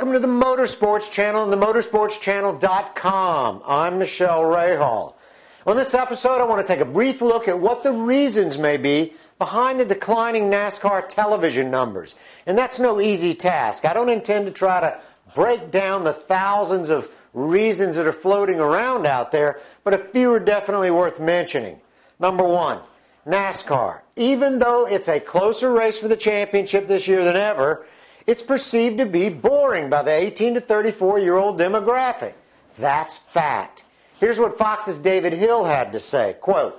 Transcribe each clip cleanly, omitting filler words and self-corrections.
Welcome to the Motorsports Channel and the motorsportschannel.com. I'm Michele Rahal. On this episode, I want to take a brief look at what the reasons may be behind the declining NASCAR television numbers. And that's no easy task. I don't intend to try to break down the thousands of reasons that are floating around out there, but a few are definitely worth mentioning. Number one, NASCAR. Even though it's a closer race for the championship this year than ever, it's perceived to be boring by the 18 to 34-year-old demographic. That's fact. Here's what Fox's David Hill had to say, quote,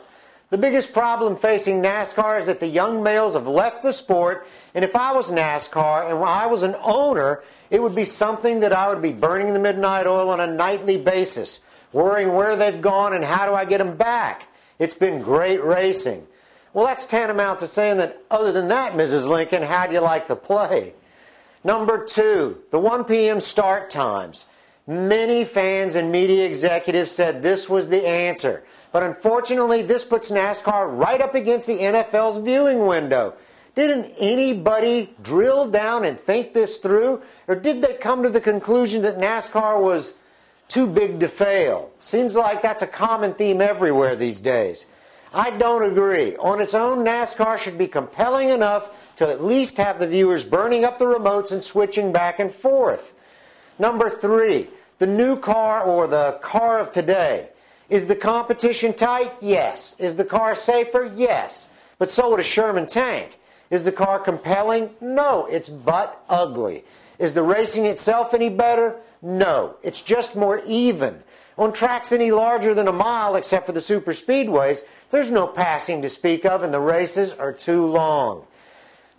"The biggest problem facing NASCAR is that the young males have left the sport, and if I was NASCAR and I was an owner, it would be something that I would be burning the midnight oil on a nightly basis, worrying where they've gone and how do I get them back. It's been great racing." Well, that's tantamount to saying that, other than that, Mrs. Lincoln, how do you like the play? Number two, the 1 p.m. start times. Many fans and media executives said this was the answer. But unfortunately, this puts NASCAR right up against the NFL's viewing window. Didn't anybody drill down and think this through? Or did they come to the conclusion that NASCAR was too big to fail? Seems like that's a common theme everywhere these days. I don't agree. On its own, NASCAR should be compelling enough to at least have the viewers burning up the remotes and switching back and forth. Number three, the new car or the car of today. Is the competition tight? Yes. Is the car safer? Yes. But so would a Sherman tank. Is the car compelling? No, it's butt ugly. Is the racing itself any better? No, it's just more even. On tracks any larger than a mile, except for the super speedways, there's no passing to speak of and the races are too long.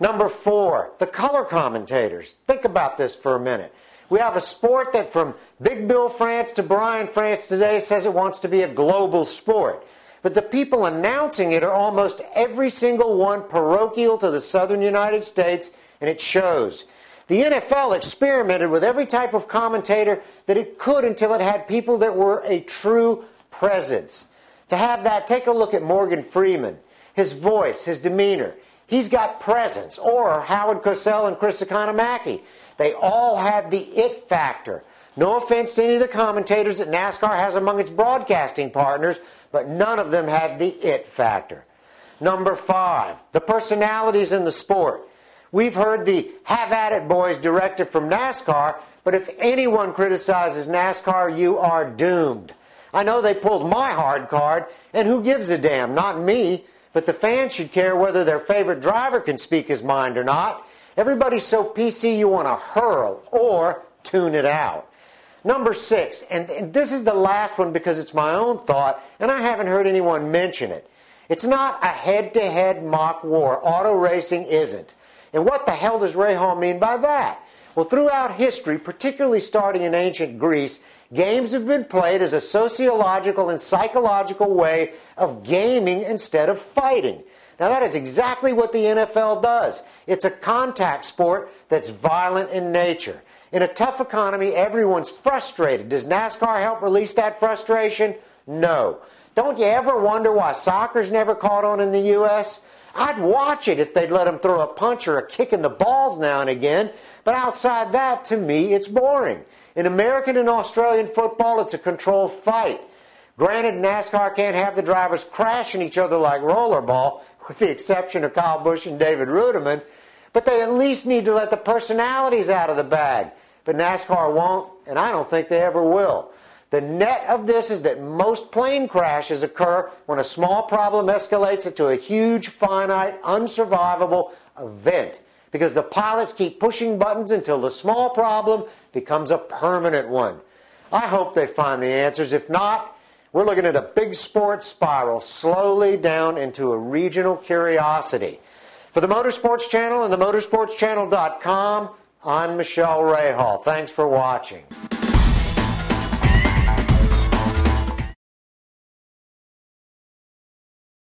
Number four, the color commentators. Think about this for a minute. We have a sport that from Big Bill France to Brian France today says it wants to be a global sport. But the people announcing it are almost every single one parochial to the southern United States, and it shows. The NFL experimented with every type of commentator that it could until it had people that were a true presence. To have that, take a look at Morgan Freeman. His voice, his demeanor. He's got presence. Or Howard Cosell and Chris Economaki. They all have the it factor. No offense to any of the commentators that NASCAR has among its broadcasting partners, but none of them have the it factor. Number five, the personalities in the sport. We've heard the have at it boys directive from NASCAR, but if anyone criticizes NASCAR, you are doomed. I know they pulled my hard card, and who gives a damn? Not me. But the fans should care whether their favorite driver can speak his mind or not. Everybody's so PC you want to hurl or tune it out. Number six, and this is the last one because it's my own thought, and I haven't heard anyone mention it. It's not a head-to-head mock war. Auto racing isn't. And what the hell does Rahal mean by that? Well, throughout history, particularly starting in ancient Greece, games have been played as a sociological and psychological way of gaming instead of fighting. Now that is exactly what the NFL does. It's a contact sport that's violent in nature. In a tough economy, everyone's frustrated. Does NASCAR help release that frustration? No. Don't you ever wonder why soccer's never caught on in the U.S.? I'd watch it if they'd let them throw a punch or a kick in the balls now and again, but outside that, to me, it's boring. In American and Australian football, it's a controlled fight. Granted, NASCAR can't have the drivers crashing each other like rollerball, with the exception of Kyle Busch and David Rudiman, but they at least need to let the personalities out of the bag. But NASCAR won't, and I don't think they ever will. The net of this is that most plane crashes occur when a small problem escalates into a huge, finite, unsurvivable event, because the pilots keep pushing buttons until the small problem becomes a permanent one. I hope they find the answers. If not, we're looking at a big sports spiral slowly down into a regional curiosity. For the Motorsports Channel and the motorsportschannel.com, I'm Michele Rahal. Thanks for watching.